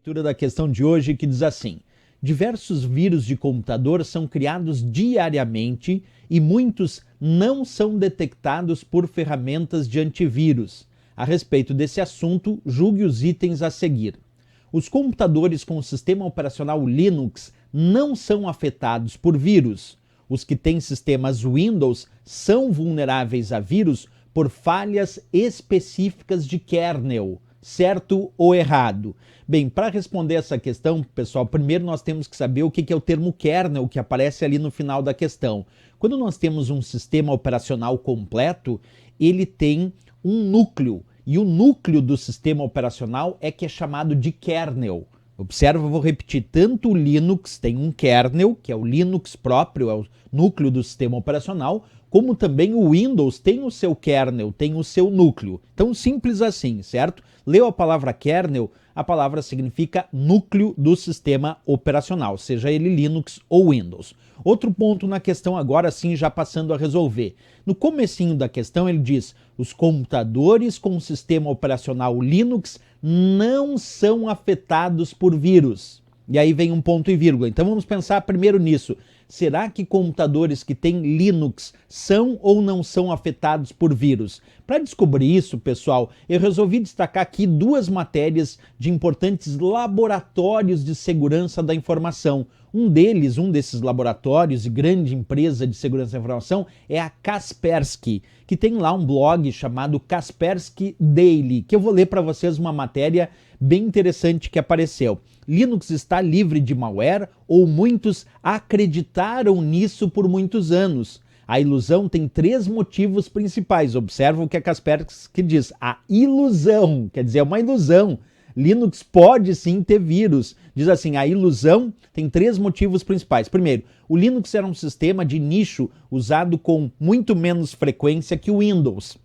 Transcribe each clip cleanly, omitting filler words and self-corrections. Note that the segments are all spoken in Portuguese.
Leitura da questão de hoje que diz assim: diversos vírus de computador são criados diariamente e muitos não são detectados por ferramentas de antivírus. A respeito desse assunto, julgue os itens a seguir. Os computadores com o sistema operacional Linux não são afetados por vírus. Os que têm sistemas Windows são vulneráveis a vírus por falhas específicas de kernel. Certo ou errado? Bem, para responder essa questão, pessoal, primeiro nós temos que saber o que é o termo kernel que aparece ali no final da questão. Quando nós temos um sistema operacional completo, ele tem um núcleo, e o núcleo do sistema operacional é que é chamado de kernel. Observa, eu vou repetir, tanto o Linux tem um kernel, que é o Linux próprio, é o núcleo do sistema operacional, como também o Windows tem o seu kernel, tem o seu núcleo. Então, simples assim, certo? Leu a palavra kernel, a palavra significa núcleo do sistema operacional, seja ele Linux ou Windows. Outro ponto na questão agora sim, já passando a resolver. No comecinho da questão ele diz: os computadores com sistema operacional Linux não são afetados por vírus. E aí vem um ponto e vírgula. Então vamos pensar primeiro nisso. Será que computadores que têm Linux são ou não são afetados por vírus? Para descobrir isso, pessoal, eu resolvi destacar aqui duas matérias de importantes laboratórios de segurança da informação. Um desses laboratórios e grande empresa de segurança da informação é a Kaspersky, que tem lá um blog chamado Kaspersky Daily, que eu vou ler para vocês uma matéria bem interessante que apareceu. Linux está livre de malware ou muitos acreditaram nisso por muitos anos? A ilusão tem 3 motivos principais. Observa o que a Kaspersky diz. A ilusão, quer dizer, é uma ilusão. Linux pode sim ter vírus. Diz assim, a ilusão tem 3 motivos principais. Primeiro, o Linux era um sistema de nicho usado com muito menos frequência que o Windows.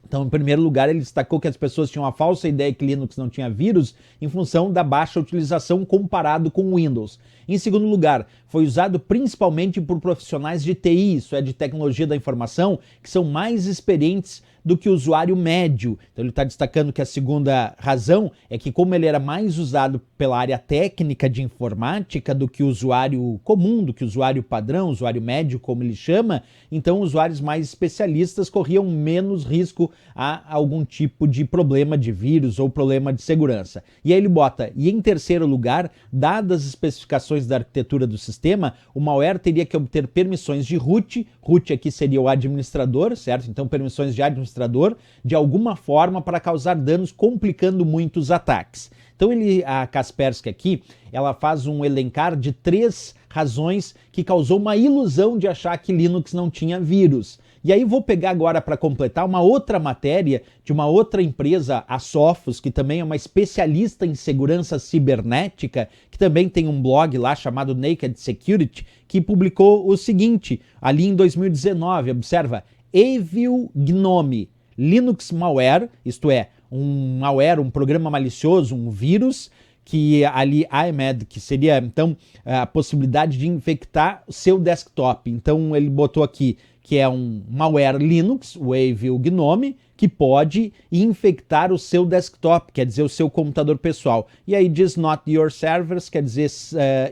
Então, em primeiro lugar, ele destacou que as pessoas tinham a falsa ideia que Linux não tinha vírus em função da baixa utilização comparado com o Windows. Em segundo lugar, foi usado principalmente por profissionais de TI, isso é, de tecnologia da informação, que são mais experientes do que o usuário médio. Então ele está destacando que a segunda razão é que como ele era mais usado pela área técnica de informática do que o usuário comum, do que o usuário padrão, usuário médio, como ele chama, então usuários mais especialistas corriam menos risco a algum tipo de problema de vírus ou problema de segurança. E aí ele bota, e em terceiro lugar, dadas as especificações da arquitetura do sistema, o malware teria que obter permissões de root aqui seria o administrador, certo? Então permissões de administrador, de alguma forma para causar danos, complicando muito os ataques. Então a Kaspersky aqui, ela faz um elencar de 3 razões que causou uma ilusão de achar que Linux não tinha vírus. E aí vou pegar agora para completar uma outra matéria de uma outra empresa, a Sophos, que também é uma especialista em segurança cibernética, que também tem um blog lá chamado Naked Security, que publicou o seguinte, ali em 2019, observa, Evil Gnome, Linux Malware, isto é, um malware, um programa malicioso, um vírus, que ali IMAD, que seria então a possibilidade de infectar o seu desktop. Então ele botou aqui que é um malware Linux, o Evil Gnome, que pode infectar o seu desktop, quer dizer, o seu computador pessoal. E aí diz not your servers, quer dizer,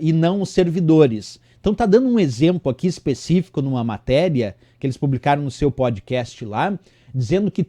e não os servidores. Então tá dando um exemplo aqui específico numa matéria que eles publicaram no seu podcast lá, dizendo que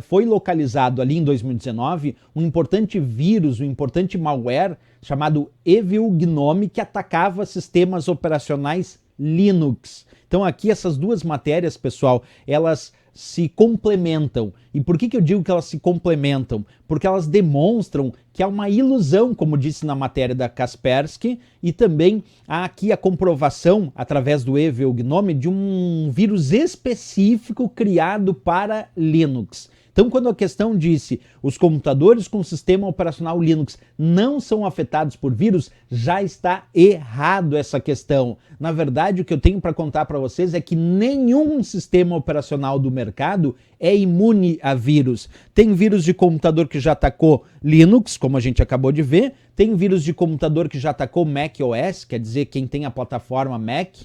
foi localizado ali em 2019 um importante vírus, um importante malware chamado Evil Gnome que atacava sistemas operacionais Linux. Então aqui essas duas matérias, pessoal, elas se complementam. E por que eu digo que elas se complementam? Porque elas demonstram que há uma ilusão, como disse na matéria da Kaspersky, e também há aqui a comprovação, através do Evil Gnome, de um vírus específico criado para Linux. Então, quando a questão disse os computadores com sistema operacional Linux não são afetados por vírus, já está errado essa questão. Na verdade, o que eu tenho para contar para vocês é que nenhum sistema operacional do mercado é imune a vírus. Tem vírus de computador que já atacou Linux, como a gente acabou de ver, tem vírus de computador que já atacou macOS, quer dizer, quem tem a plataforma Mac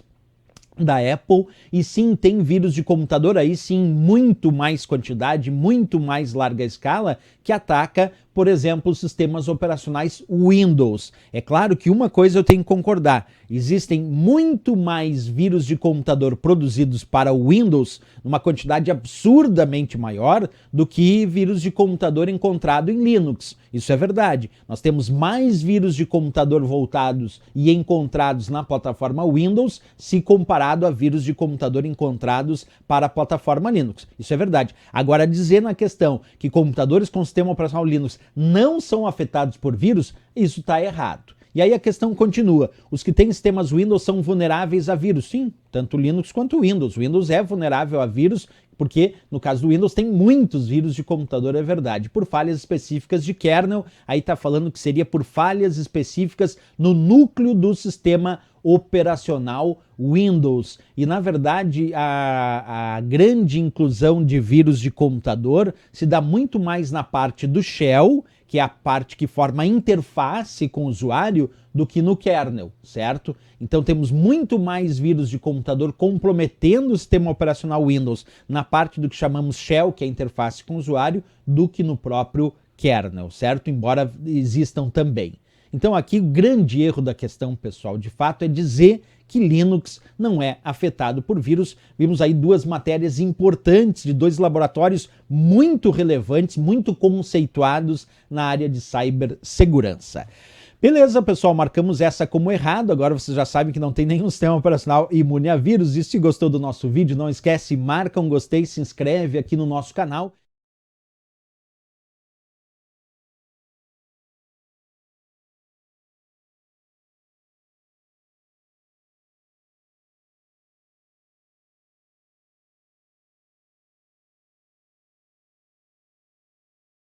da Apple, e sim tem vírus de computador aí sim muito mais quantidade, muito mais larga escala, que ataca por exemplo, os sistemas operacionais Windows. É claro que uma coisa eu tenho que concordar, existem muito mais vírus de computador produzidos para o Windows, numa quantidade absurdamente maior, do que vírus de computador encontrado em Linux. Isso é verdade. Nós temos mais vírus de computador voltados e encontrados na plataforma Windows, se comparado a vírus de computador encontrados para a plataforma Linux. Isso é verdade. Agora, dizer na questão que computadores com sistema operacional Linux não são afetados por vírus, isso está errado. E aí a questão continua. Os que têm sistemas Windows são vulneráveis a vírus? Sim, tanto Linux quanto Windows. O Windows é vulnerável a vírus porque, no caso do Windows, tem muitos vírus de computador, é verdade, por falhas específicas de kernel. Aí está falando que seria por falhas específicas no núcleo do sistema operacional Windows. E, na verdade, a grande inclusão de vírus de computador se dá muito mais na parte do shell, que é a parte que forma a interface com o usuário, do que no kernel, certo? Então temos muito mais vírus de computador comprometendo o sistema operacional Windows na parte do que chamamos shell, que é a interface com o usuário, do que no próprio kernel, certo? Embora existam também. Então aqui o grande erro da questão, pessoal, de fato é dizer que Linux não é afetado por vírus. Vimos aí duas matérias importantes de dois laboratórios muito relevantes, muito conceituados na área de cibersegurança. Beleza, pessoal, marcamos essa como errado. Agora vocês já sabem que não tem nenhum sistema operacional imune a vírus. E se gostou do nosso vídeo, não esquece, marca um gostei, se inscreve aqui no nosso canal.